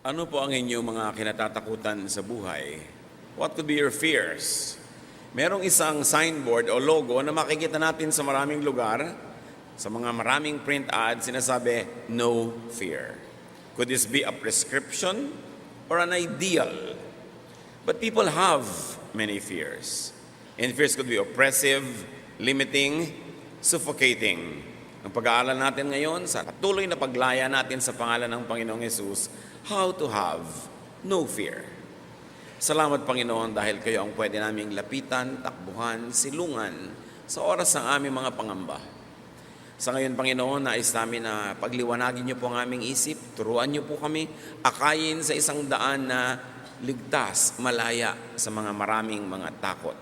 Ano po ang inyong mga kinatatakutan sa buhay? What could be your fears? Merong isang signboard o logo na makikita natin sa maraming lugar, sa mga maraming print ads, sinasabi, no fear. Could this be a prescription or an ideal? But people have many fears. And fears could be oppressive, limiting, suffocating. Ang pag-aaral natin ngayon sa patuloy na paglaya natin sa pangalan ng Panginoong Hesus, how to have no fear. Salamat Panginoon dahil kayo ang pwede naming lapitan, takbuhan, silungan sa oras ng aming mga pangamba. Sa ngayon Panginoon, nais namin na pagliwanagin niyo po ang aming isip, turuan niyo po kami, akayin sa isang daan na ligtas, malaya sa mga maraming mga takot.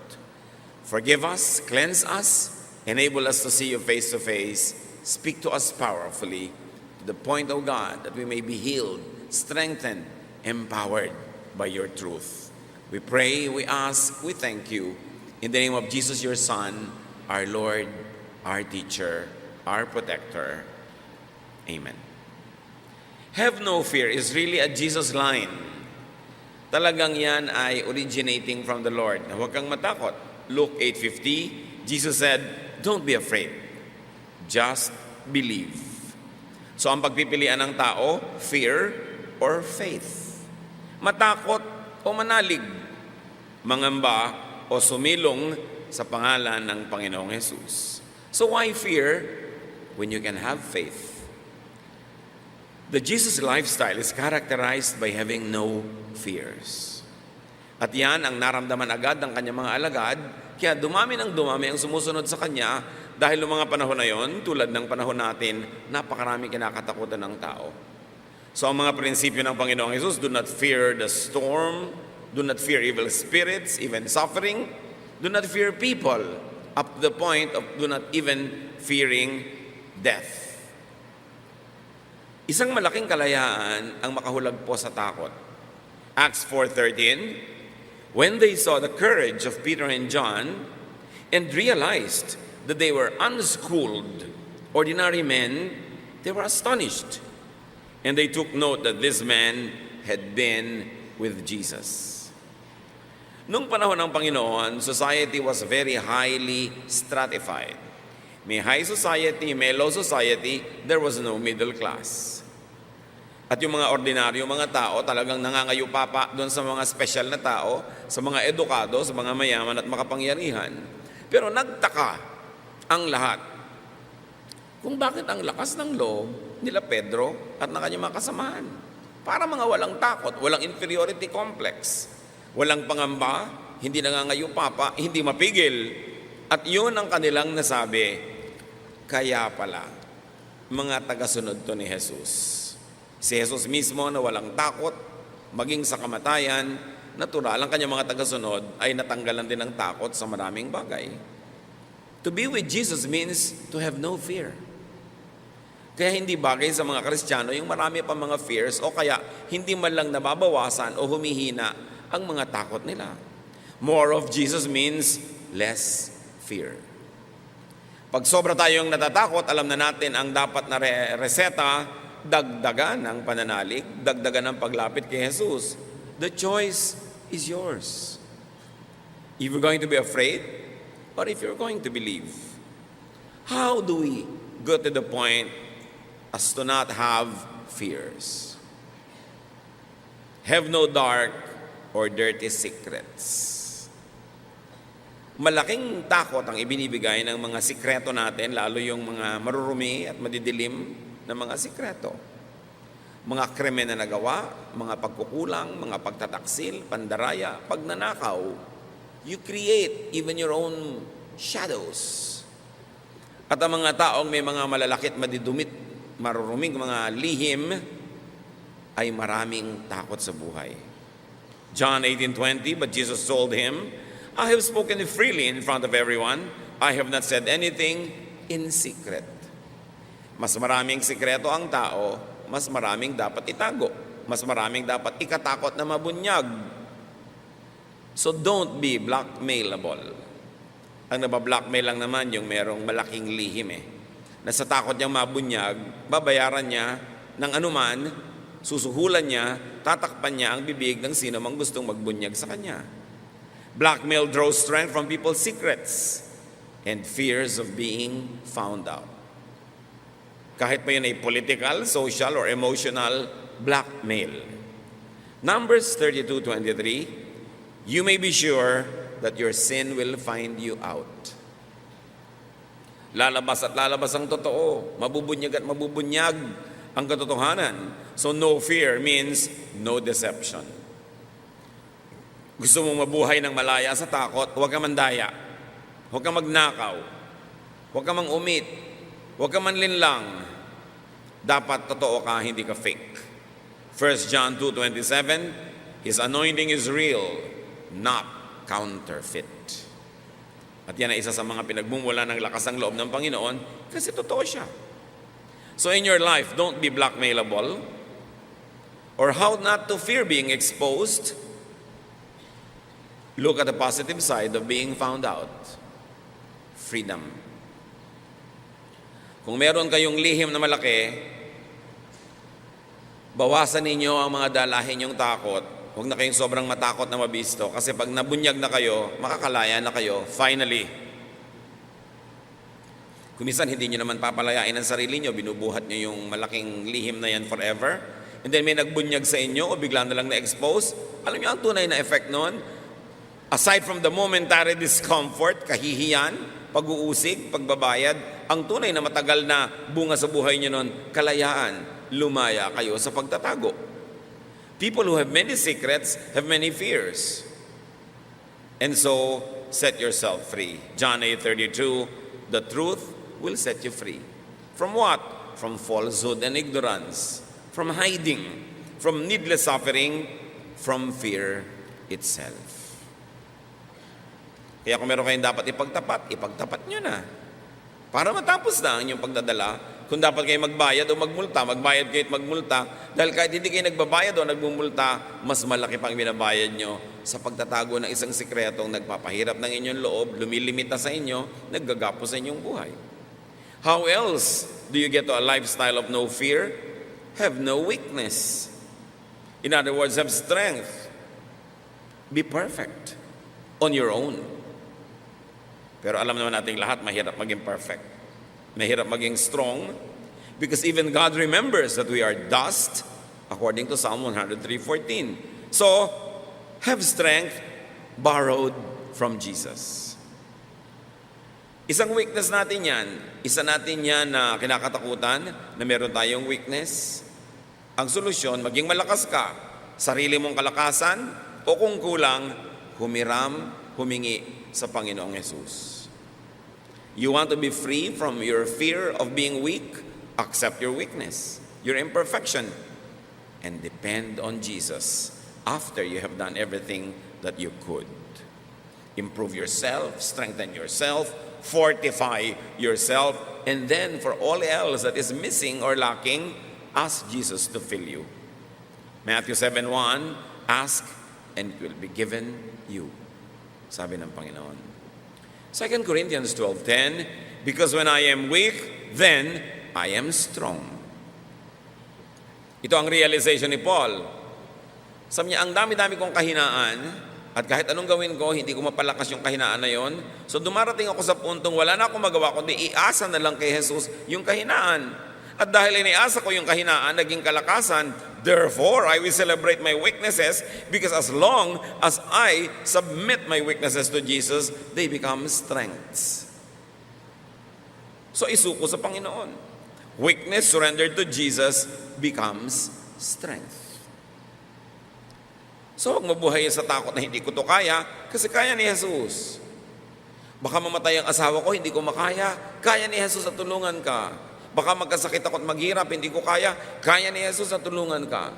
Forgive us, cleanse us, enable us to see you face to face, speak to us powerfully, to the point, O God, that we may be healed, strengthened, empowered by your truth. We pray, we ask, we thank you. In the name of Jesus, your Son, our Lord, our teacher, our protector. Amen. Have no fear is really a Jesus line. Talagang yan ay originating from the Lord. Huwag kang matakot. Luke 8:50, Jesus said, don't be afraid. Just believe. So ang pagpipilian ng tao, fear or faith. Matakot o manalig. Mangamba o sumilong sa pangalan ng Panginoong Hesus. So why fear when you can have faith? The Jesus lifestyle is characterized by having no fears. At yan ang naramdaman agad ng kanyang mga alagad, kaya dumami ng dumami ang sumusunod sa kanya dahil noong mga panahon na yon, tulad ng panahon natin, napakarami kinakatakutan ng tao. So ang mga prinsipyo ng Panginoong Hesus, do not fear the storm, do not fear evil spirits, even suffering, do not fear people, up to the point of do not even fearing death. Isang malaking kalayaan ang makahulag po sa takot. Acts 4:13, when they saw the courage of Peter and John and realized that they were unschooled, ordinary men, they were astonished. And they took note that this man had been with Jesus. Nung panahon ng Panginoon, society was very highly stratified. May high society, may low society, there was no middle class. At yung mga ordinaryo, mga tao, talagang nangangayupapa doon sa mga special na tao, sa mga edukado, sa mga mayaman at makapangyarihan. Pero nagtaka ang lahat kung bakit ang lakas ng loob nila Pedro at ng kanyang mga kasamahan. Para mga walang takot, walang inferiority complex, walang pangamba, hindi nangangayupapa, hindi mapigil. At yun ang kanilang nasabi, kaya pala, mga tagasunod to ni Jesus. Si Jesus mismo na walang takot, maging sa kamatayan, natural ang kanyang mga tagasunod ay natanggalan din ng takot sa maraming bagay. To be with Jesus means to have no fear. Kaya hindi bagay sa mga Kristiyano yung marami pa mga fears o kaya hindi man lang nababawasan o humihina ang mga takot nila. More of Jesus means less fear. Pag sobra tayong natatakot, alam na natin ang dapat na reseta, dagdagan ng pananalig, dagdagan ng paglapit kay Jesus. The choice is yours. If you're going to be afraid, or if you're going to believe. How do we go to the point as to not have fears? Have no dark or dirty secrets. Malaking takot ang ibinibigay ng mga sikreto natin, lalo yung mga marurumi at madidilim na mga sikreto. Mga krimen na nagawa, mga pagkukulang, mga pagtataksil, pandaraya, pagnanakaw. You create even your own shadows. At ang mga taong may mga malalakit, madidumit, maruruming mga lihim, ay maraming takot sa buhay. John 18:20, but Jesus told him, I have spoken freely in front of everyone. I have not said anything in secret. Mas maraming sikreto ang tao, mas maraming dapat itago. Mas maraming dapat ikatakot na mabunyag. So don't be blackmailable. Ang nabablockmail lang naman yung merong malaking lihim na sa takot niyang mabunyag, babayaran niya ng anuman Susuhulan niya, tatakpan niya ang bibig ng sino mang gustong magbunyag sa kanya. Blackmail draws strength from people's secrets and fears of being found out. Kahit pa yun ay political, social, or emotional blackmail. Numbers 32:23, you may be sure that your sin will find you out. Lalabas at lalabas ang totoo. Mabubunyag at mabubunyag ang katotohanan. So no fear means no deception. Gusto mong mabuhay ng malaya sa takot, huwag kang mandaya. Huwag kang magnakaw. Huwag kang mangumit. Huwag kang manlinlang. Dapat totoo ka, hindi ka fake. 1 John 2:27, His anointing is real, not counterfeit. At yan ay isa sa mga pinagmumula ng lakas ng loob ng Panginoon kasi totoo siya. So in your life, don't be blackmailable or how not to fear being exposed. Look at the positive side of being found out. Freedom. Kung meron kayong lihim na malaki, bawasan ninyo ang mga dalahin yung takot. Huwag na kayong sobrang matakot na mabisto kasi pag nabunyag na kayo, makakalaya na kayo, finally. Kung minsan hindi nyo naman papalayain ang sarili nyo, binubuhat nyo yung malaking lihim na yan forever, and then may nagbunyag sa inyo o bigla na lang na-expose, alam nyo ang tunay na effect nun? Aside from the momentary discomfort, kahihiyan, pag-uusig, pagbabayad, ang tunay na matagal na bunga sa buhay nyo nun, kalayaan, lumaya kayo sa pagtatago. People who have many secrets have many fears. And so, set yourself free. John 8:32, the truth will set you free. From what? From falsehood and ignorance. From hiding. From needless suffering. From fear itself. Kaya kung meron kayong dapat ipagtapat nyo na. Para matapos na ang inyong pagdadala. Kung dapat kayo magbayad o magmulta, magbayad kayo at magmulta. Dahil kahit hindi kayo nagbabayad o nagmumulta, mas malaki pang binabayad nyo sa pagtatago ng isang sikretong nagpapahirap ng inyong loob, lumilimita sa inyo, naggagapo sa inyong buhay. How else do you get to a lifestyle of no fear? Have no weakness. In other words, have strength. Be perfect on your own. Pero alam naman natin lahat, mahirap maging perfect. Mahirap maging strong because even God remembers that we are dust according to Psalm 103:14. So, have strength borrowed from Jesus. Isang weakness natin yan. Isa natin yan na kinakatakutan na meron tayong weakness. Ang solusyon, maging malakas ka. Sarili mong kalakasan o kung kulang, humingi sa Panginoong Yesus. You want to be free from your fear of being weak? Accept your weakness, your imperfection, and depend on Jesus after you have done everything that you could. Improve yourself, strengthen yourself, fortify yourself, and then for all else that is missing or lacking, ask Jesus to fill you. Matthew 7:1, ask and it will be given you. Sabi ng Panginoon. 2 Corinthians 12:10, because when I am weak, then I am strong. Ito ang realization ni Paul. Sabi niya, ang dami-dami kong kahinaan, at kahit anong gawin ko, hindi ko mapalakas yung kahinaan na yon. So dumarating ako sa puntong wala na akong magawa, kundi iasa na lang kay Jesus yung kahinaan. At dahil iniasa ko yung kahinaan, naging kalakasan, therefore, I will celebrate my weaknesses because as long as I submit my weaknesses to Jesus, they become strengths. So isuko sa Panginoon. Weakness surrendered to Jesus becomes strength. So huwag mabuhay sa takot na hindi ko to kaya kasi kaya ni Jesus. Baka mamatay ang asawa ko, hindi ko makaya. Kaya ni Jesus at tulungan ka. Baka magkasakit ako at maghirap, hindi ko kaya. Kaya ni Jesus na tulungan ka.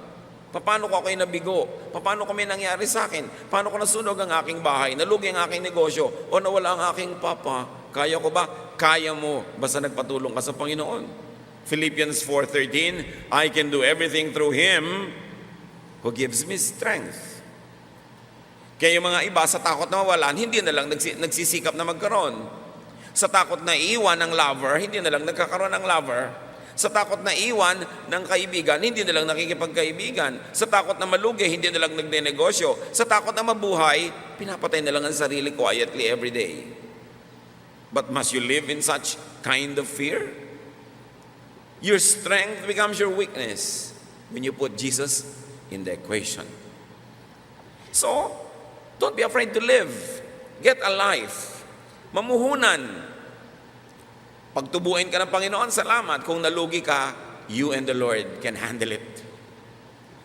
Paano ko ako'y nabigo? Paano ko may nangyari sa akin? Paano ko nasunog ang aking bahay? Nalugi ang aking negosyo? O nawala ang aking papa? Kaya ko ba? Kaya mo. Basta nagpatulong ka sa Panginoon. Philippians 4:13, I can do everything through Him who gives me strength. Kaya yung mga iba sa takot na mawalan, hindi na lang nagsisikap na magkaroon. Sa takot na iiwan ng lover, hindi na lang nagkakaroon ng lover. Sa takot na iwan ng kaibigan, hindi na lang nakikipagkaibigan. Sa takot na malugi, hindi na lang nagnenegosyo. Sa takot na mabuhay, pinapatay na lang ang sarili quietly every day. But must you live in such kind of fear? Your strength becomes your weakness when you put Jesus in the equation. So, don't be afraid to live. Get a life. Mamuhunan. Pagtubuin ka ng Panginoon, salamat. Kung nalugi ka, you and the Lord can handle it.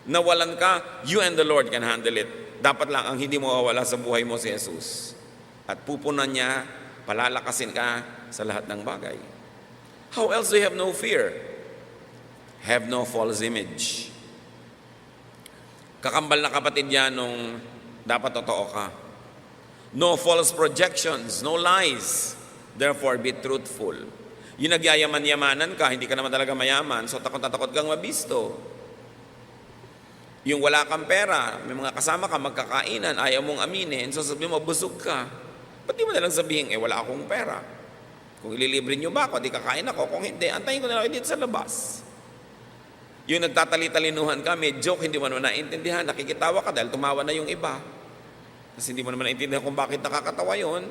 Nawalan ka, you and the Lord can handle it. Dapat lang ang hindi mo mawawala sa buhay mo si Jesus. At pupunan niya, palalakasin ka sa lahat ng bagay. How else do you have no fear? Have no false image. Kakambal na kapatid yan nung dapat totoo ka. No false projections, no lies. Therefore, be truthful. Yung nagyayaman-yamanan ka, hindi ka naman talaga mayaman, so takot na takot kang mabisto. Yung wala kang pera, may mga kasama ka, magkakainan, ayaw mong aminin, so sabihin mo, busog ka. Ba't di mo nalang sabihin, wala akong pera. Kung ililibre nyo ba ako, di kakain ako. Kung hindi, antayin ko na lang dito sa labas. Yung nagtatali-talinuhan ka, may joke, hindi mo naman naintindihan, nakikitawa ka dahil tumawa na yung iba. Kasi hindi mo naman naintindihan kung bakit nakakatawa yun.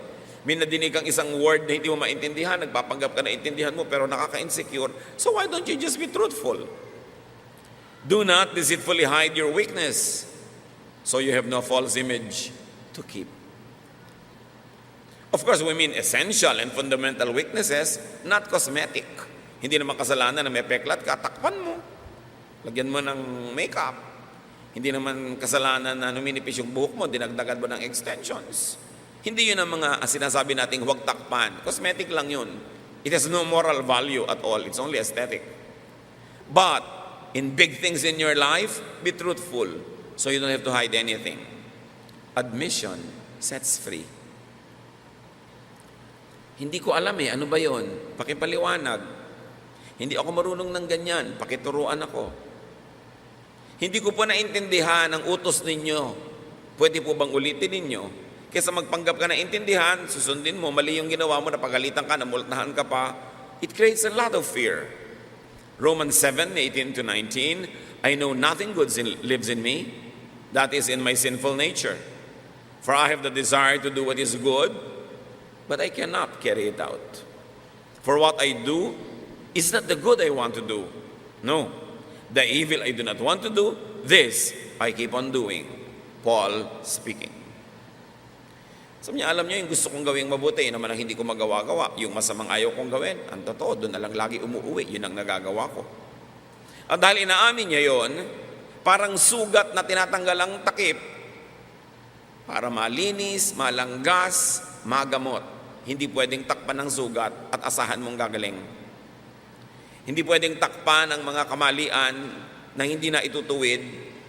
May nadinig kang isang word na hindi mo maintindihan, nagpapanggap ka na intindihan mo pero nakaka-insecure. So why don't you just be truthful? Do not deceitfully hide your weakness, so you have no false image to keep. Of course, we mean essential and fundamental weaknesses, not cosmetic. Hindi naman kasalanan na may peklat ka, takpan mo. Lagyan mo ng makeup. Hindi naman kasalanan na numinipis yung buhok mo, dinagdagan mo ng extensions. Hindi yun ang mga sinasabi nating huwag takpan. Cosmetic lang yun. It has no moral value at all. It's only aesthetic. But, in big things in your life, be truthful. So you don't have to hide anything. Admission sets free. Hindi ko alam ano ba yun? Pakipaliwanag. Hindi ako marunong ng ganyan. Pakituruan ako. Hindi ko po naintindihan ang utos ninyo. Pwede po bang ulitin ninyo? Kesa magpanggap ka na intindihan, susundin mo, mali yung ginawa mo, napagalitan ka, namultahan ka pa, it creates a lot of fear. Romans 7:18-19, I know nothing good lives in me, that is in my sinful nature. For I have the desire to do what is good, but I cannot carry it out. For what I do is not the good I want to do. No, the evil I do not want to do, this I keep on doing. Paul speaking. Sabi niya, alam niyo yung gusto kong gawing mabuti, yun naman ang hindi ko magawa-gawa. Yung masamang ayaw kong gawin, ang totoo, doon na lang lagi umuwi, yun ang nagagawa ko. At dahil inaamin niya yon, parang sugat na tinatanggal ang takip para malinis, malanggas, magamot. Hindi pwedeng takpan ng sugat at asahan mong gagaling. Hindi pwedeng takpan ang mga kamalian na hindi na itutuwid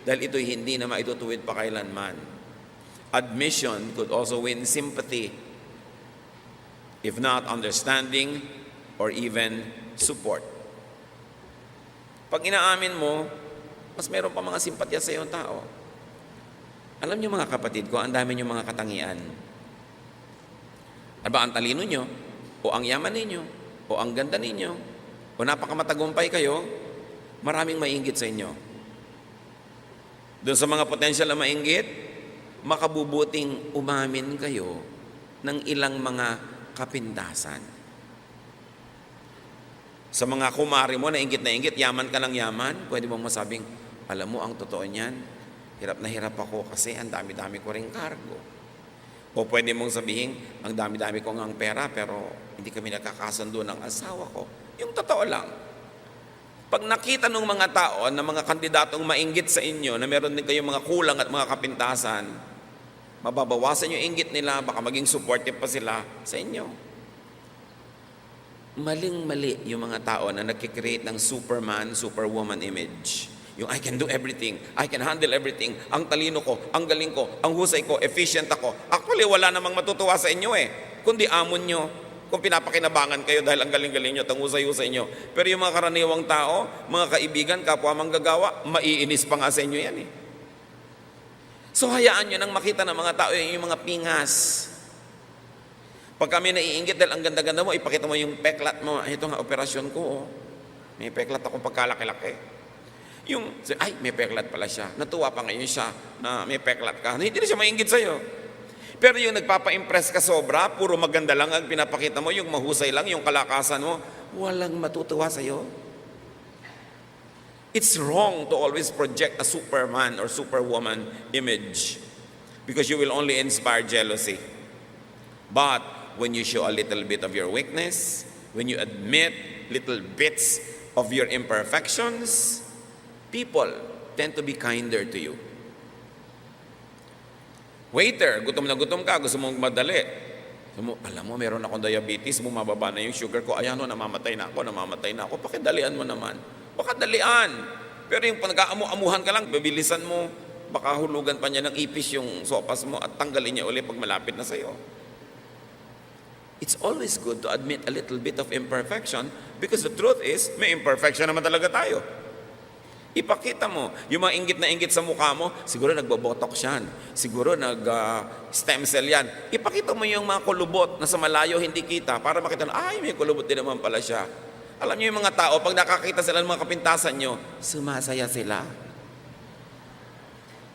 dahil ito'y hindi na maitutuwid pa kailanman. Admission could also win sympathy, if not understanding or even support. Pag inaamin mo, mas meron pa mga simpatya sa iyong tao. Alam niyo mga kapatid ko, ang dami niyo mga katangian. Ano ba ang talino niyo? O ang yaman ninyo? O ang ganda ninyo? O napakamatagumpay kayo? Maraming mainggit sa inyo. Doon sa mga potensyal na mainggit, makabubuting umamin kayo ng ilang mga kapintasan. Sa mga kumari mo na inggit, yaman ka ng yaman, pwede mong masabing, alam mo, ang totoo niyan, hirap na hirap ako kasi ang dami-dami ko ring kargo. O pwede mong sabihin, ang dami-dami ko ngang pera pero hindi kami nakakasundo ng asawa ko. Yung totoo lang. Pag nakita ng mga tao na mga kandidatong mainggit sa inyo na meron din kayong mga kulang at mga kapintasan, mababawasan yung inggit nila, baka maging supportive pa sila sa inyo. Maling-mali yung mga tao na nagkikreate ng Superman, Superwoman image. Yung I can do everything, I can handle everything, ang talino ko, ang galing ko, ang husay ko, efficient ako. Actually, wala namang matutuwa sa inyo kundi amon nyo. Kung pinapakinabangan kayo dahil ang galing-galing nyo, ang husay-husay nyo. Pero yung mga karaniwang tao, mga kaibigan, kapwa manggagawa, maiinis pa nga sa inyo yan So hayaan nyo nang makita ng mga tao yung mga pingas. Pag kami naiinggit dahil ang ganda-ganda mo, ipakita mo yung peklat mo, ito nga operasyon ko May peklat ako pagkalaki-laki. Ay, may peklat pala siya. Natuwa pa ngayon siya na may peklat ka. Hindi na siya mainggit sa'yo. Pero yung nagpapa-impress ka sobra, puro maganda lang ang pinapakita mo, yung mahusay lang, yung kalakasan mo, walang matutuwa sa'yo. It's wrong to always project a Superman or Superwoman image because you will only inspire jealousy. But when you show a little bit of your weakness, when you admit little bits of your imperfections, people tend to be kinder to you. Waiter, gutom na gutom ka, gusto mong madali. Alam mo, meron akong diabetes, bumababa na yung sugar ko. Ayan, namamatay na ako. Pakidalian mo naman. Pakadalian. Pero yung nag-aamu-amuhan ka lang, bibilisan mo, baka hulugan pa niya ng ipis yung sopas mo at tanggalin niya uli pag malapit na sa'yo. It's always good to admit a little bit of imperfection because the truth is, may imperfection naman talaga tayo. Ipakita mo, yung mga inggit na inggit sa mukha mo, siguro nagbobotox yan, siguro nag-stem cell yan. Ipakita mo yung mga kulubot na sa malayo hindi kita para makita na, ay, may kulubot din naman pala siya. Alam niyo yung mga tao, pag nakakita sila ng mga kapintasan nyo, sumasaya sila.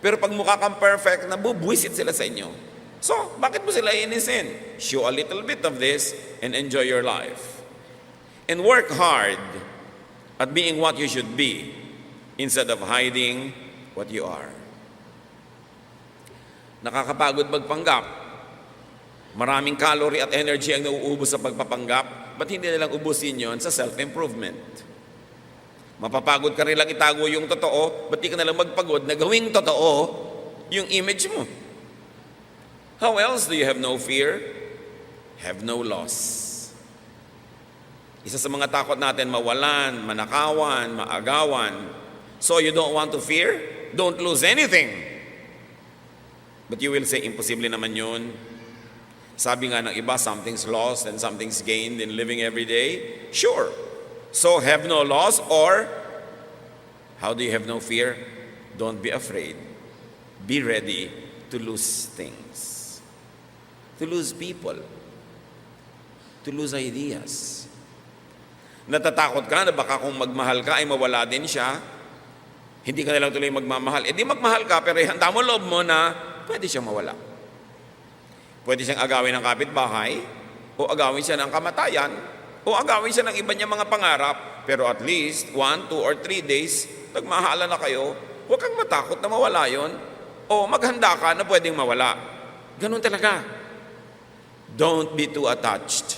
Pero pag mukha kang perfect, nabubwisit sila sa inyo. So, bakit mo sila iinisin? Show a little bit of this and enjoy your life. And work hard at being what you should be instead of hiding what you are. Nakakapagod magpanggap. Maraming calorie at energy ang nauubos sa pagpapanggap, ba't hindi nilang ubusin yon sa self-improvement? Mapapagod ka rin lang itago yung totoo, ba't di ka nalang magpagod na gawing totoo yung image mo? How else do you have no fear? Have no loss. Isa sa mga takot natin, mawalan, manakawan, maagawan. So you don't want to fear? Don't lose anything. But you will say, imposible naman yun. Sabi nga ng iba, something's lost and something's gained in living every day. Sure. So have no loss, or how do you have no fear? Don't be afraid. Be ready to lose things. To lose people. To lose ideas. Natatakot ka na baka kung magmahal ka ay mawala din siya. Hindi ka na lang tuloy magmamahal. E di magmahal ka pero handa mo loob mo na pwede siyang mawala. Pwede siyang agawin ng kapitbahay, o agawin siya ng kamatayan, o agawin siya ng iba niya mga pangarap, pero at least 1, 2, or 3 days, nagmahala na kayo, huwag kang matakot na mawala yon, o maghanda ka na pwedeng mawala. Ganun talaga. Don't be too attached.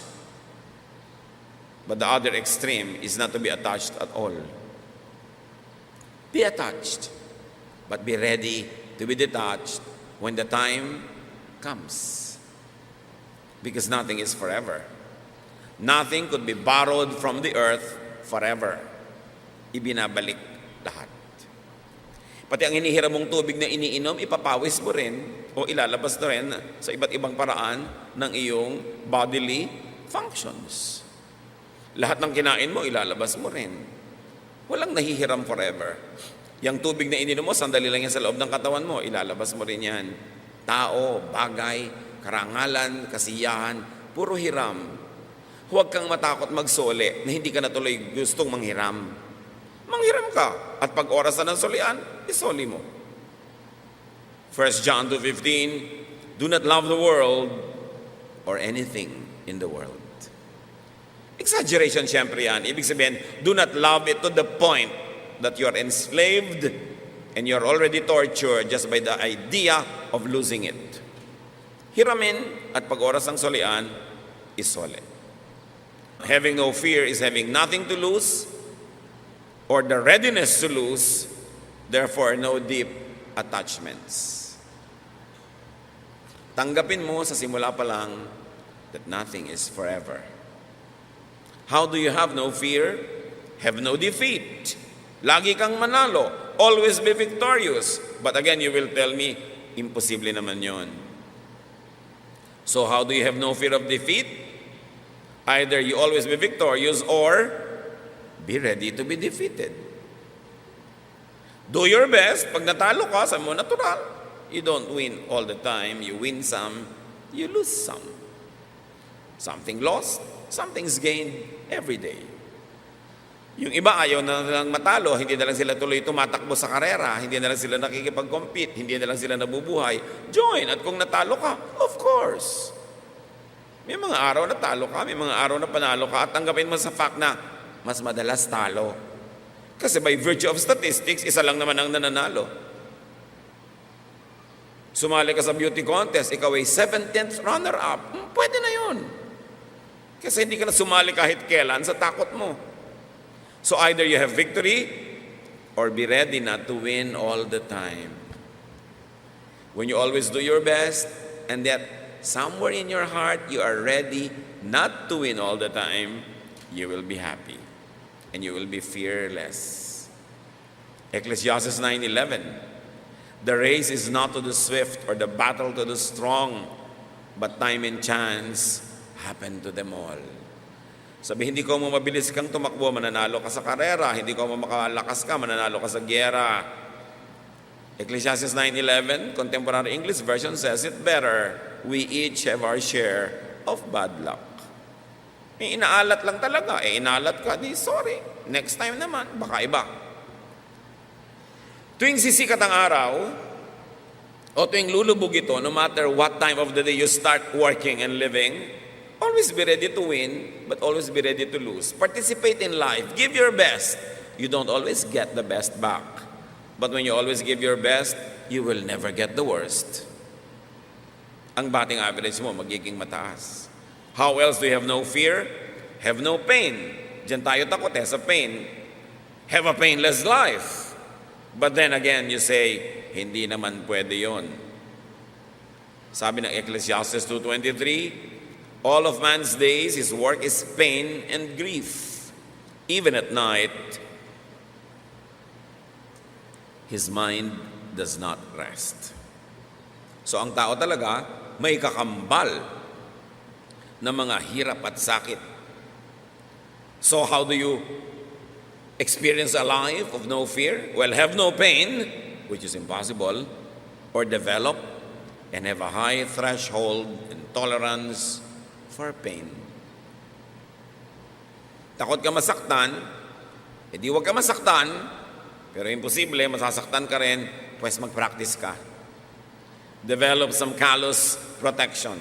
But the other extreme is not to be attached at all. Be attached, but be ready to be detached when the time comes. Because nothing is forever. Nothing could be borrowed from the earth forever. Ibinabalik lahat. Pati ang hinihiram mong tubig na iniinom, ipapawis mo rin o ilalabas na rin sa iba't ibang paraan ng iyong bodily functions. Lahat ng kinain mo, ilalabas mo rin. Walang nahihiram forever. Yang tubig na ininom mo, sandali lang yan sa loob ng katawan mo, ilalabas mo rin yan. Tao, bagay, karangalan, kasiyahan, puro hiram. Huwag kang matakot magsole na hindi ka na tuloy gustong manghiram. Manghiram ka. At pag oras na ng solian, isoli mo. 1 John 2:15, do not love the world or anything in the world. Exaggeration siyempre yan. Ibig sabihin, do not love it to the point that you are enslaved and you're already tortured just by the idea of losing it. Hiramin at pag oras ng solian, isole. Having no fear is having nothing to lose or the readiness to lose, therefore no deep attachments. Tanggapin mo sa simula pa lang that nothing is forever. How do you have no fear? Have no defeat. Lagi kang manalo. Always be victorious. But again, you will tell me, imposible naman yon. So how do you have no fear of defeat? Either you always be victorious or be ready to be defeated. Do your best. Pag natalo ka, sa mo natural. You don't win all the time. You win some, you lose some. Something lost, something's gained every day. Yung iba ayaw na lang matalo, hindi na lang sila tuloy tumatakbo sa karera, hindi na lang sila nakikipag-compete, hindi na lang sila nabubuhay. Join, at kung natalo ka, of course. May mga araw na talo ka, may mga araw na panalo ka, at tanggapin mo sa fact na mas madalas talo. Kasi by virtue of statistics, isa lang naman ang nananalo. Sumali ka sa beauty contest, ikaw ay 17th runner-up, pwede na yun. Kasi hindi ka na sumali kahit kailan sa takot mo. So either you have victory or be ready not to win all the time. When you always do your best and that somewhere in your heart you are ready not to win all the time, you will be happy and you will be fearless. Ecclesiastes 9:11. The race is not to the swift or the battle to the strong, but time and chance happen to them all. Sabi, hindi ko mo mabilis kang tumakbo, mananalo ka sa karera. Hindi ko mo makalakas ka, mananalo ka sa gyera. Ecclesiastes 9:11, Contemporary English Version says it better. We each have our share of bad luck. Inaalat lang talaga. Inaalat ka, di sorry. Next time naman, baka iba. Tuwing sisikat ang araw, o tuwing lulubog ito, no matter what time of the day you start working and living, always be ready to win, but always be ready to lose. Participate in life. Give your best. You don't always get the best back. But when you always give your best, you will never get the worst. Ang batting average mo magiging mataas. How else do you have no fear? Have no pain. Diyan tayo takot sa pain. Have a painless life. But then again, you say, hindi naman pwede yon. Sabi ng Ecclesiastes 2:23, all of man's days, his work is pain and grief. Even at night, his mind does not rest. So ang tao talaga, may kakambal na mga hirap at sakit. So how do you experience a life of no fear? Well, have no pain, which is impossible, or develop and have a high threshold and tolerance for pain. Takot ka masaktan, edi huwag ka masaktan, pero imposible, masasaktan ka rin, pues mag-practice ka. Develop some callus protection.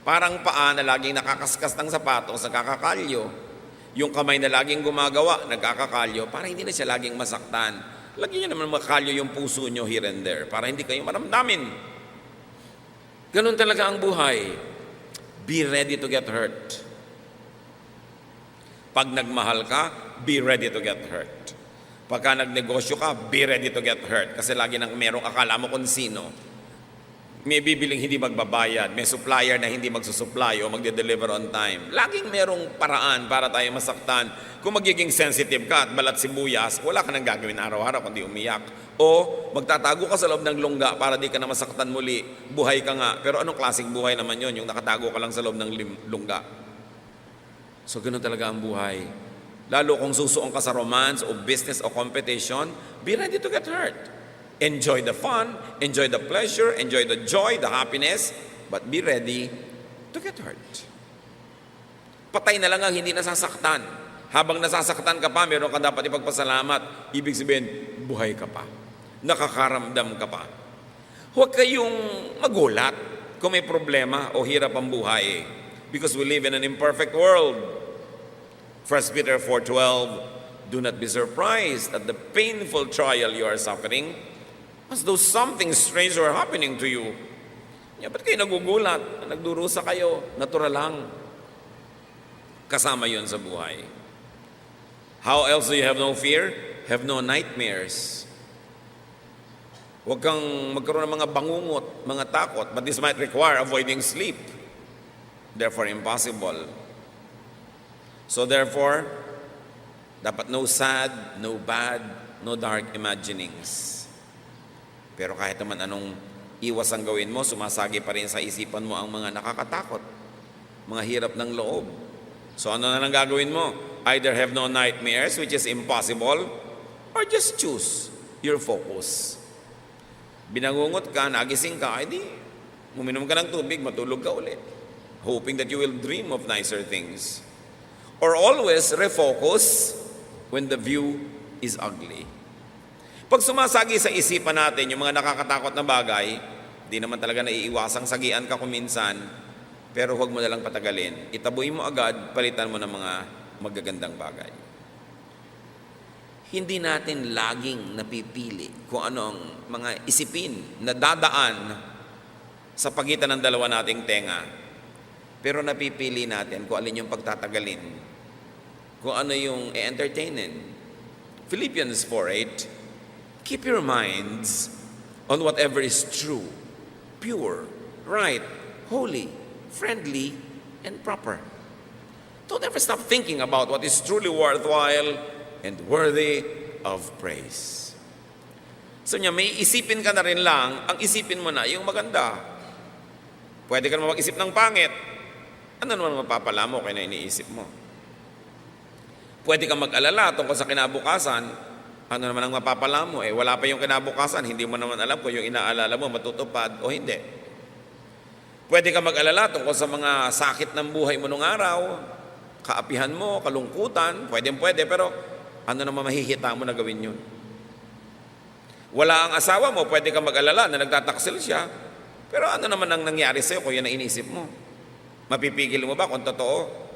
Parang paa na laging nakakaskas ng sapatos, nagkakakalyo. Yung kamay na laging gumagawa, nagkakakalyo, para hindi na siya laging masaktan. Lagyan niyo naman makalyo yung puso nyo here and there, para hindi kayo maramdamin. Ganun talaga ang buhay. Be ready to get hurt. Pag nagmahal ka, be ready to get hurt. Pagka nagnegosyo ka, be ready to get hurt. Kasi lagi nang merong akala mo kung sino. May bibiling hindi magbabayad, may supplier na hindi magsusupply o magde-deliver on time. Laging merong paraan para tayo masaktan. Kung magiging sensitive ka at balat sibuyas, wala ka nang gagawin araw-araw kundi umiyak. O magtatago ka sa loob ng lungga para di ka na masaktan muli. Buhay ka nga. Pero anong klaseng buhay naman yon? Yung nakatago ka lang sa loob ng lungga. So ganun talaga ang buhay. Lalo kung susuong ka sa romance o business o competition, be ready to get hurt. Enjoy the fun, enjoy the pleasure, enjoy the joy, the happiness, but be ready to get hurt. Patay na lang ang hindi nasasaktan. Habang nasasaktan ka pa, meron ka dapat ipagpasalamat. Ibig sabihin, buhay ka pa. Nakakaramdam ka pa. Huwag kayong magulat kung may problema o hirap ang buhay. Because we live in an imperfect world. 1 Peter 4:12, do not be surprised at the painful trial you are suffering, as though something strange were happening to you. Ba't kayo nagugulat? Nagdurusa kayo. Natural lang. Kasama yun sa buhay. How else do you have no fear? Have no nightmares. Huwag kang magkaroon ng mga bangungot, mga takot, but this might require avoiding sleep. Therefore, impossible. So therefore, dapat no sad, no bad, no dark imaginings. Pero kahit naman anong iwas ang gawin mo, sumasagi pa rin sa isipan mo ang mga nakakatakot, mga hirap ng loob. So ano na lang gagawin mo? Either have no nightmares, which is impossible, or just choose your focus. Binangungot ka, nagising ka, edi uminom ka ng tubig, matulog ka ulit, hoping that you will dream of nicer things. Or always refocus when the view is ugly. Pag sumasagi sa isipan natin yung mga nakakatakot na bagay, di naman talaga naiiwasang sagian ka kuminsan, pero huwag mo nalang patagalin. Itaboy mo agad, palitan mo ng mga magagandang bagay. Hindi natin laging napipili kung ano ang mga isipin na dadaan sa pagitan ng dalawa nating tenga. Pero napipili natin kung alin yung pagtatagalin, kung ano yung i-entertainin. Philippians 4:8, keep your minds on whatever is true, pure, right, holy, friendly, and proper. Don't ever stop thinking about what is truly worthwhile and worthy of praise. So niya, may isipin ka na rin lang, ang isipin mo na yung maganda. Pwede ka naman mag-isip ng pangit. Ano naman mapapala mo kaya na iniisip mo? Pwede ka mag-alala tungkol sa kinabukasan. Ano naman ang mapapala mo? Wala pa yung kinabukasan, hindi mo naman alam kung yung inaalala mo matutupad o hindi. Pwede ka mag-alala tungkol sa mga sakit ng buhay mo nung araw, kaapihan mo, kalungkutan, pwede, pero ano naman mahihita mo na gawin yun? Wala ang asawa mo, pwede ka mag-alala na nagtataksil siya, pero ano naman ang nangyari sa'yo kung yan ang inisip mo? Mapipigil mo ba kung totoo?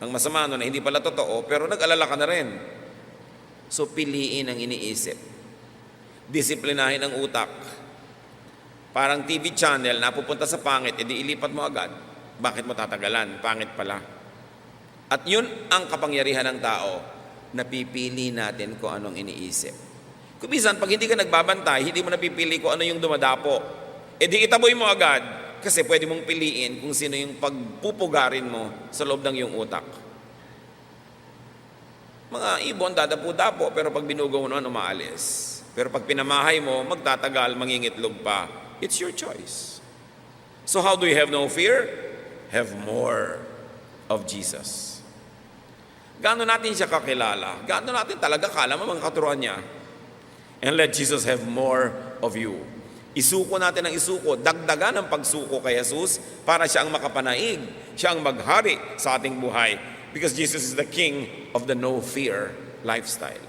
Ang masama na hindi pala totoo, pero nag-alala ka na rin. So, piliin ang iniisip. Disiplinahin ang utak. Parang TV channel, napupunta sa pangit, edi ilipat mo agad. Bakit mo tatagalan? Pangit pala. At yun ang kapangyarihan ng tao, napipili natin kung anong iniisip. Kung minsan, pag hindi ka nagbabantay, hindi mo napipili kung ano yung dumadapo. Edi itaboy mo agad, kasi pwede mong piliin kung sino yung pagpupugarin mo sa loob ng iyong utak. Mga ibon, dadapo-dapo, pero pag binugaw mo naman, umaalis. Pero pag pinamahay mo, magtatagal, mangingitlog pa. It's your choice. So how do you have no fear? Have more of Jesus. Gaano natin siya kakilala? Gaano natin talaga kala mo mga katuruan niya? And let Jesus have more of you. Isuko natin ang isuko, dagdagan ang pagsuko kay Jesus para siya ang makapanaig, siya ang maghari sa ating buhay. Because Jesus is the King of the no-fear lifestyle.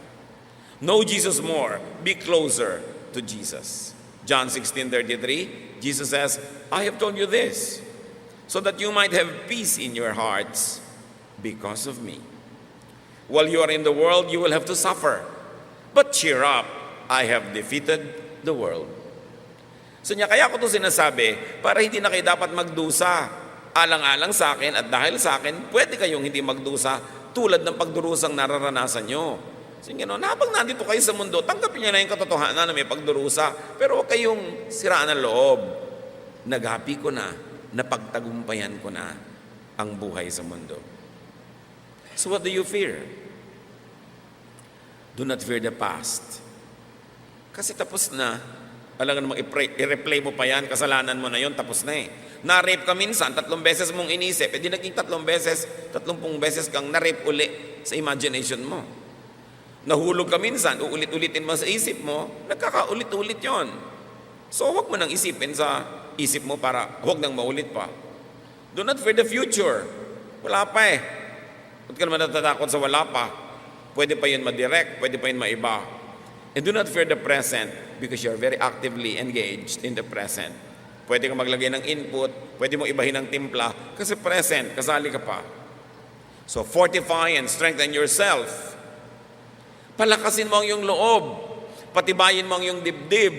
Know Jesus more. Be closer to Jesus. John 16:33, Jesus says, I have told you this, so that you might have peace in your hearts because of me. While you are in the world, you will have to suffer. But cheer up, I have defeated the world. So niya, kaya ko ito sinasabi, para hindi na kayo dapat magdusa. Alang-alang sa akin at dahil sa akin, pwede kayong hindi magdusa tulad ng pagdurusang nararanasan nyo. So gano'n, habang nandito kayo sa mundo, tanggapin niyo na yung katotohanan na may pagdurusa, pero huwag kayong siraan ng loob. Nagapi ko na, napagtagumpayan ko na ang buhay sa mundo. So what do you fear? Do not fear the past. Kasi tapos na. Alam nga namang i-replay mo pa yan, kasalanan mo na yon, tapos na eh. Na-rape ka minsan, 3 beses mong inisip, di naging 3 beses, 30 beses kang na-rape uli sa imagination mo. Nahulog ka minsan, uulit-ulitin mo sa isip mo, nagkakaulit-ulit yon. So huwag mo nang isipin sa isip mo para huwag nang maulit pa. Do not fear the future. Wala pa eh. Huwag ka naman natatakot sa wala pa. Pwede pa yun madirect, pwede pa yun maiba. And do not fear the present because you are very actively engaged in the present. Pwede kang maglagay ng input, pwede mo ibahin ng timpla, kasi present, kasali ka pa. So fortify and strengthen yourself. Palakasin mo ang iyong loob, patibayin mo ang iyong dibdib,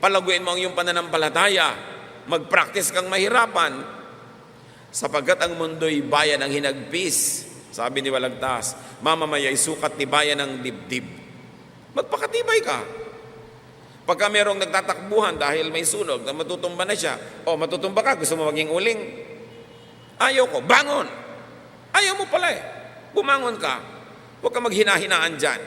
palaguin mo ang iyong pananampalataya, mag-practice kang mahirapan, sapagkat ang mundo'y bayan ng hinagpis. Sabi ni Walagtas, mamamaya'y sukat tibayan ng dibdib. Magpakatibay ka. Pagka merong nagtatakbuhan dahil may sunog na matutumba na siya, matutumba ka, gusto mo maging uling? Ayaw ko, bangon! Ayaw mo pala eh. Bumangon ka. Huwag ka maghina-hinaan dyan.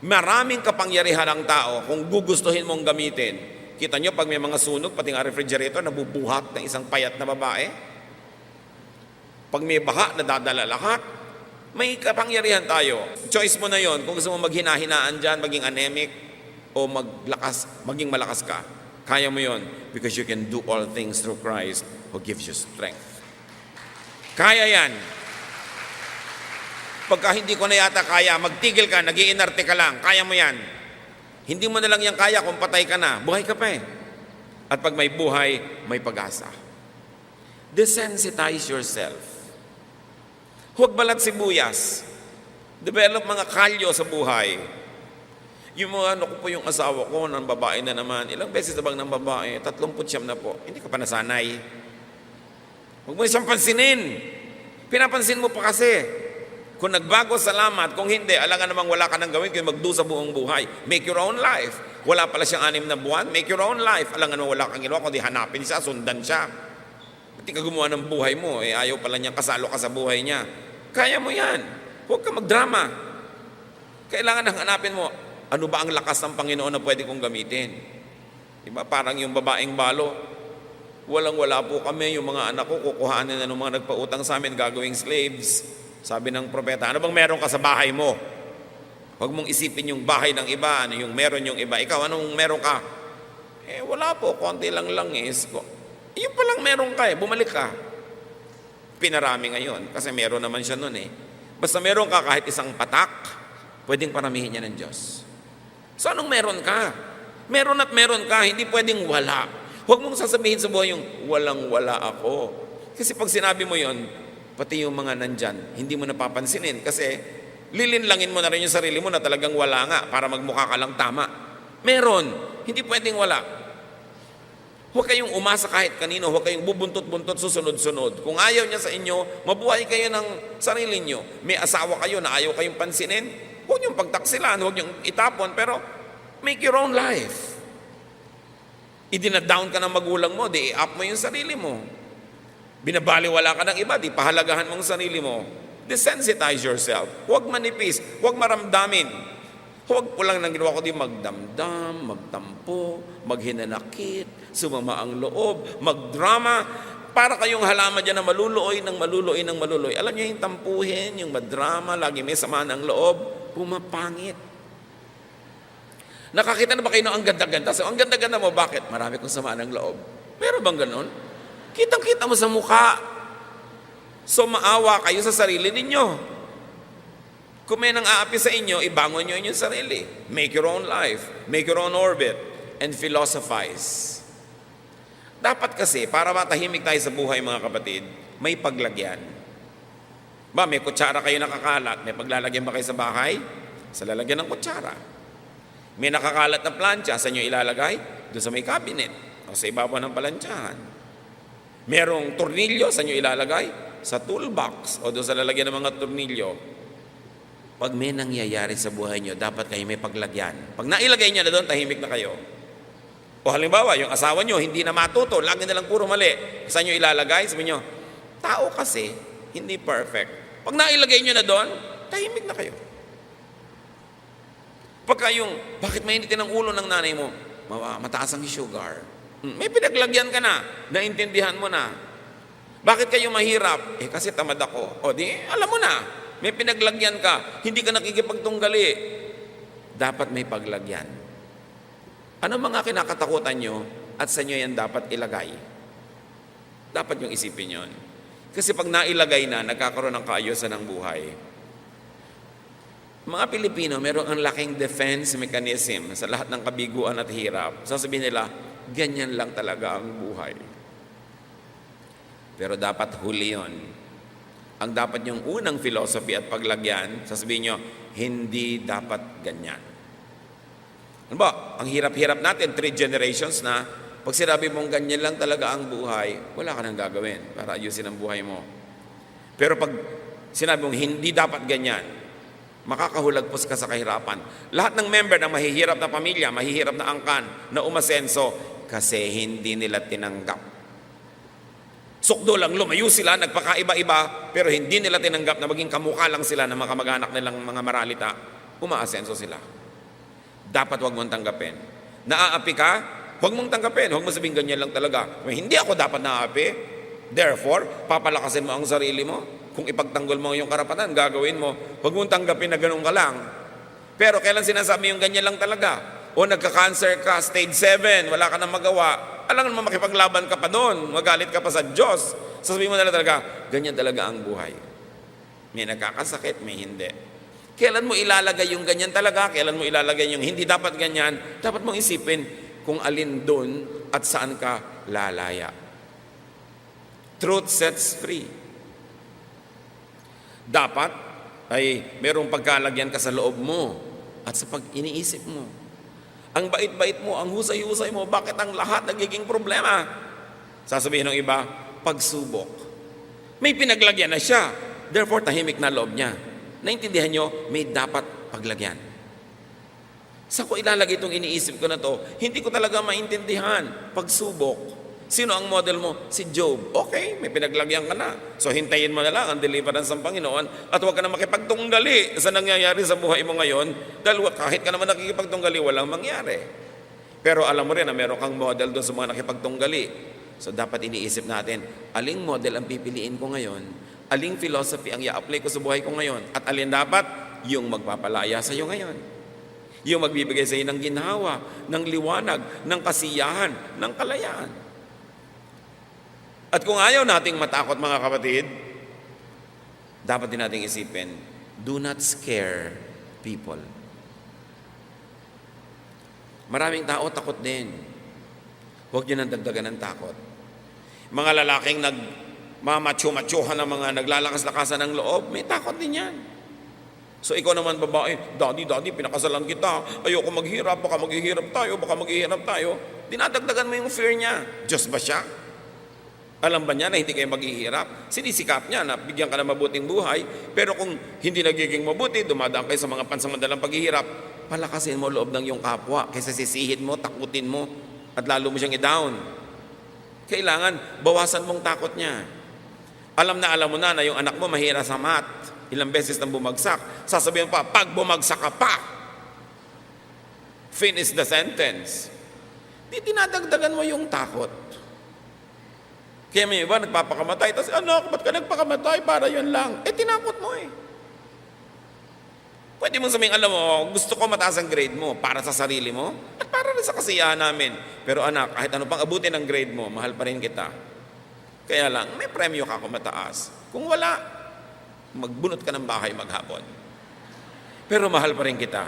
Maraming kapangyarihan ng tao kung gugustuhin mong gamitin. Kita nyo, pag may mga sunog, pati nga refrigerator, nabubuhat ng isang payat na babae. Pag may baha, nadadala lahat. May kapangyarihan tayo. Choice mo na yon kung gusto mo maghina-hinaan dyan, maging anemic, o maging malakas ka. Kaya mo yon because you can do all things through Christ who gives you strength. Kaya yan. Pagka hindi ko na yata kaya, magtigil ka, nag-iinarte ka lang, kaya mo yan. Hindi mo na lang yan kaya kung patay ka na, buhay ka pa eh. At pag may buhay, may pag-asa. Desensitize yourself. Huwag balat sibuyas. Develop mga kalyo sa buhay. Yung mga ano ko po yung asawa ko, ng babae na naman, ilang beses na bang ng babae? 39 na po. Hindi ka pa nasanay. Huwag mo siyang pansinin. Pinapansin mo pa kasi. Kung nagbago, salamat. Kung hindi, alangan namang wala ka nang gawin kung magdo sa buong buhay. Make your own life. Wala pala siyang 6 na buwan, make your own life. Alangan namang wala kang ginawa, kundi hanapin siya, sundan siya. Pati ka gumawa ng buhay mo, ayaw pala niyang kasalo ka sa buhay niya. Kaya mo yan. Huwag ka magdrama. Kailangan nang hanapin mo, ano ba ang lakas ng Panginoon na pwede kong gamitin? Diba? Parang yung babaeng balo, walang-wala po kami, yung mga anak ko, kukuhanin na ng mga nagpautang sa amin, gagawing slaves. Sabi ng propeta, ano bang meron ka sa bahay mo? Huwag mong isipin yung bahay ng iba, ano yung meron yung iba. Ikaw, anong meron ka? Wala po, konti lang langis. Yung palang meron ka bumalik ka. Pinarami ngayon, kasi meron naman siya nun Basta meron ka kahit isang patak, pwedeng paramihin niya ng Diyos. So anong meron ka? Meron at meron ka, hindi pwedeng wala. Huwag mong sasabihin sa buhay yung walang-wala ako. Kasi pag sinabi mo yon, pati yung mga nandyan, hindi mo napapansinin kasi lilinlangin mo na rin yung sarili mo na talagang wala nga para magmukha ka lang tama. Meron, hindi pwedeng wala. Huwag kayong umasa kahit kanino, huwag kayong bubuntot-buntot susunod-sunod. Kung ayaw niya sa inyo, mabuhay kayo ng sarili niyo. May asawa kayo na ayaw kayong pansinin, huwag niyong pagtaksilan, huwag niyong itapon, pero make your own life. Idinadown ka ng magulang mo, di i-up mo yung sarili mo. Binabaliwala ka ng iba, di pahalagahan mong sarili mo. Desensitize yourself. Huwag manipis, huwag maramdamin. Huwag po lang nang ginawa ko di magdamdam, magtampo, maghinanakit, sumama ang loob, magdrama. Para kayong halaman dyan na maluluoy ng maluluoy ng maluluoy. Alam niyo yung tampuhin, yung madrama, lagi may sama ng loob, pumapangit. Nakakita na ba kayo ng ang ganda-ganda? So, ang ganda-ganda mo, bakit? Marami kong sama ng loob. Meron bang ganon? Kitang-kita mo sa mukha. So maawa kayo sa sarili ninyo. Kung may nang aapi sa inyo, ibangon nyo inyong sarili. Make your own life. Make your own orbit. And philosophize. Dapat kasi, para matahimik tayo sa buhay mga kapatid, may paglagyan. Ba, may kutsara kayo nakakalat. May paglalagyan ba kayo sa bahay? Sa lalagyan ng kutsara. May nakakalat na plancha, saan nyo ilalagay? Doon sa may cabinet. O sa ibabaw ng palantsahan. Merong tornilyo, saan nyo ilalagay? Sa toolbox o doon sa lalagyan ng mga tornilyo. Pag may nangyayari sa buhay nyo, dapat kayo may paglagyan. Pag nailagay nyo na doon, tahimik na kayo. O halimbawa, yung asawa nyo, hindi na matuto, lagi na lang puro mali. Saan nyo ilalagay? Sabi nyo, tao kasi, hindi perfect. Pag nailagay nyo na doon, tahimik na kayo. Pagka yung, bakit mainitin ang ulo ng nanay mo? Mataas ang sugar. May pinaglagyan ka na, naintindihan mo na. Bakit kayo mahirap? Kasi tamad ako. O di, alam mo na, may pinaglagyan ka, hindi ka nakikipagtunggali. Dapat may paglagyan. Ano mga kinakatakutan nyo at sa inyo yan dapat ilagay? Dapat yung isipin yon. Kasi pag nailagay na, nagkakaroon ng kaayusan ng buhay. Mga Pilipino, meron ang laking defense mechanism sa lahat ng kabiguan at hirap. Sasabihin nila, ganyan lang talaga ang buhay. Pero dapat huli yun. Ang dapat yung unang philosophy at paglagyan, sasabihin nyo, hindi dapat ganyan. Ano ba? Ang hirap-hirap natin, 3 generations na, pag sinabi mong ganyan lang talaga ang buhay, wala ka nang gagawin para ayusin ang buhay mo. Pero pag sinabi mong hindi dapat ganyan, makakahulagpos ka sa kahirapan. Lahat ng member ng mahihirap na pamilya, mahihirap na angkan, na umasenso, kasi hindi nila tinanggap. Sukdo lang, lumayo sila, nagpakaiba-iba, pero hindi nila tinanggap na maging kamukha lang sila ng mga kamag-anak nilang mga maralita. Umaasenso sila. Dapat wag mong tanggapin. Naaapi ka, wag mong tanggapin. Huwag mo sabihin ganyan lang talaga. Hindi ako dapat naaapi. Therefore, papalakasin mo ang sarili mo. Kung ipagtanggol mo yung karapatan, gagawin mo. Huwag mong tanggapin na ganun ka lang. Pero kailan sinasabi yung ganyan lang talaga? O nagka-cancer ka, stage 7, wala ka nang magawa. Alam mo, makipaglaban ka pa doon. Magalit ka pa sa Diyos. Sasabihin mo na talaga, ganyan talaga ang buhay. May nagkakasakit, may hindi. Kailan mo ilalagay yung ganyan talaga? Kailan mo ilalagay yung hindi dapat ganyan? Dapat mong isipin kung alin doon at saan ka lalaya. Truth sets free. Dapat ay merong pagkalagyan ka sa loob mo at sa pag-iniisip mo. Ang bait-bait mo, ang husay-husay mo, bakit ang lahat nagiging problema? Sasabihin ng iba, pagsubok. May pinaglagyan na siya, therefore tahimik na loob niya. Naintindihan nyo, may dapat paglagyan. Sa ko ilalagay itong iniisip ko na to, hindi ko talaga maintindihan. Pagsubok. Sino ang model mo? Si Job. Okay, may pinaglagyan ka na. So hintayin mo na lang ang deliverance ng Panginoon at huwag ka na makipagtunggali sa nangyayari sa buhay mo ngayon dahil kahit ka naman nakikipagtunggali, walang mangyari. Pero alam mo rin na meron kang model doon sa mga nakipagtunggali. So dapat iniisip natin, aling model ang pipiliin ko ngayon? Aling philosophy ang i-apply ko sa buhay ko ngayon? At alin dapat? Yung magpapalaya sa iyo ngayon. Yung magbibigay sa iyo ng ginhawa, ng liwanag, ng kasiyahan, ng kalayaan. At kung ayaw nating matakot mga kapatid, dapat din nating isipin, do not scare people. Maraming tao takot din. Huwag niyo nang dagdagan ng takot. Mga lalaking mamacho-machohan ng mga naglalakas-lakasan ng loob, may takot din yan. So ikaw naman babae, Daddy, pinakasalan kita, ayoko maghirap, baka maghihirap tayo. Dinadagdagan mo yung fear niya. Diyos ba siya? Alam ba niya na hindi kayo maghihirap? Sinisikap niya na bigyan ka ng mabuting buhay, pero kung hindi nagiging mabuti, dumadaan kayo sa mga pansamantalang paghihirap, palakasin mo loob ng iyong kapwa, kaysa sisihin mo, takutin mo, at lalo mo siyang i-down. Kailangan, bawasan mong takot niya. Alam mo na yung anak mo mahira sa math. Ilang beses nang bumagsak. Sasabihin pa, pag bumagsak ka pa, finish the sentence. Di dinadagdagan mo yung takot. Kaya may iba nagpapakamatay. Tapos, anak, ba't ka nagpakamatay? Para yun lang. Tinakot mo eh. Pwede mong sabihin, alam mo, gusto ko mataas ang grade mo para sa sarili mo at para rin sa kasiyahan namin. Pero anak, kahit ano pang abutin ang grade mo, mahal pa rin kita. Kaya lang, may premyo ka kung mataas. Kung wala, magbunot ka ng bahay maghapon. Pero mahal pa rin kita.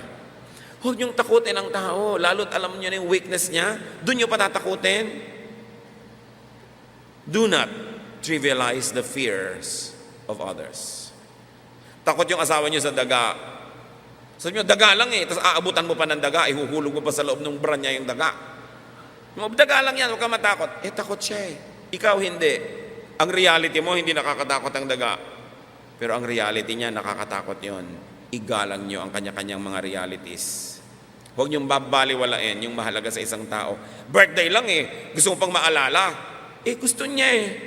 Huwag niyong takutin ang tao, lalo't alam niyo na yung weakness niya, doon niyo patatakutin. Do not trivialize the fears of others. Takot yung asawa niyo sa daga. Sabi niyo, daga lang tapos aabutan mo pa ng daga, ihuhulog mo pa sa loob ng bra niya yung daga. Daga lang yan, huwag ka matakot. Takot siya Ikaw hindi. Ang reality mo, hindi nakakatakot ang daga. Pero ang reality niya, nakakatakot yon. Igalang niyo ang kanya-kanyang mga realities. Huwag niyong babaliwalain yung mahalaga sa isang tao. Birthday lang gusto mo pang maalala. Gusto niya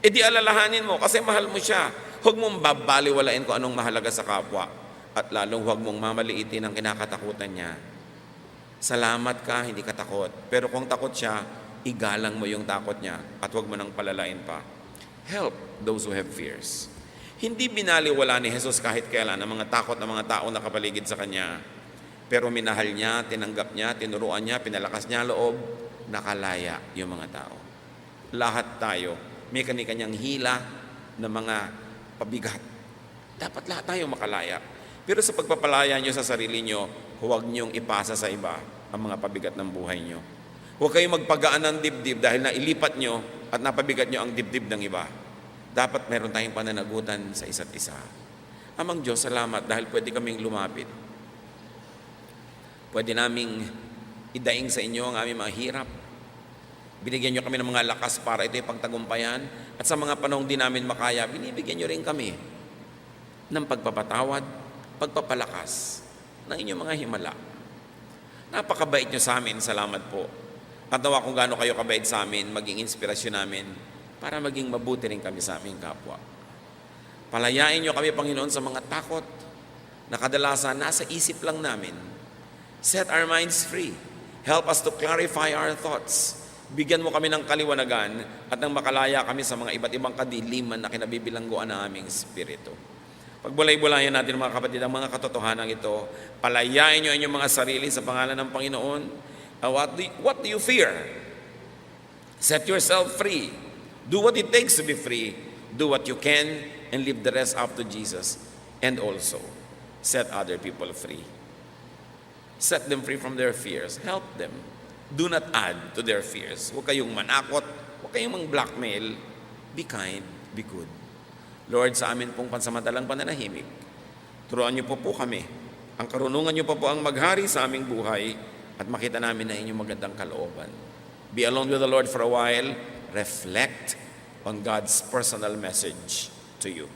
di alalahanin mo kasi mahal mo siya. Huwag mong babaliwalain kung anong mahalaga sa kapwa. At lalong huwag mong mamaliitin ang kinakatakutan niya. Salamat ka, hindi ka takot. Pero kung takot siya, igalang mo yung takot niya at huwag mo nang palalain pa. Help those who have fears. Hindi binaliwala ni Jesus kahit kailan ang mga takot ng mga tao na kapaligid sa Kanya. Pero minahal niya, tinanggap niya, tinuruan niya, pinalakas niya loob, nakalaya yung mga tao. Lahat tayo, may kani-kanyang hila na mga pabigat. Dapat lahat tayo makalaya. Pero sa pagpapalaya niyo sa sarili niyo, huwag niyong ipasa sa iba ang mga pabigat ng buhay niyo. Huwag kayong magpagaan ng dibdib dahil nailipat nyo at napabigat nyo ang dibdib ng iba. Dapat meron tayong pananagutan sa isa't isa. Amang Diyos, salamat dahil pwede kaming lumapit. Pwede naming idaing sa inyo ang aming mga hirap. Binigyan nyo kami ng mga lakas para ito'y pagtagumpayan. At sa mga panahong di namin makaya, binibigyan nyo rin kami ng pagpapatawad, pagpapalakas ng inyong mga himala. Napakabait nyo sa amin. Salamat po. At nawa kung gaano kayo kabait sa amin, maging inspirasyon namin para maging mabuti rin kami sa aming kapwa. Palayain niyo kami, Panginoon, sa mga takot na kadalasan nasa isip lang namin. Set our minds free. Help us to clarify our thoughts. Bigyan mo kami ng kaliwanagan at nang makalaya kami sa mga iba't ibang kadiliman na kinabibilangguan ng aming espiritu. Pagbulay-bulayan natin mga kapatid ang mga katotohanan ito. Palayain niyo ang inyong mga sarili sa pangalan ng Panginoon. What do you fear? Set yourself free. Do what it takes to be free. Do what you can and leave the rest up to Jesus. And also, set other people free. Set them free from their fears. Help them. Do not add to their fears. Huwag kayong manakot. Huwag kayong mang-blackmail. Be kind. Be good. Lord, sa amin pong pansamantalang pananahimik, turuan niyo po kami. Ang karunungan niyo po ang maghari sa aming buhay at makita namin na inyong magandang kalooban. Be alone with the Lord for a while. Reflect on God's personal message to you.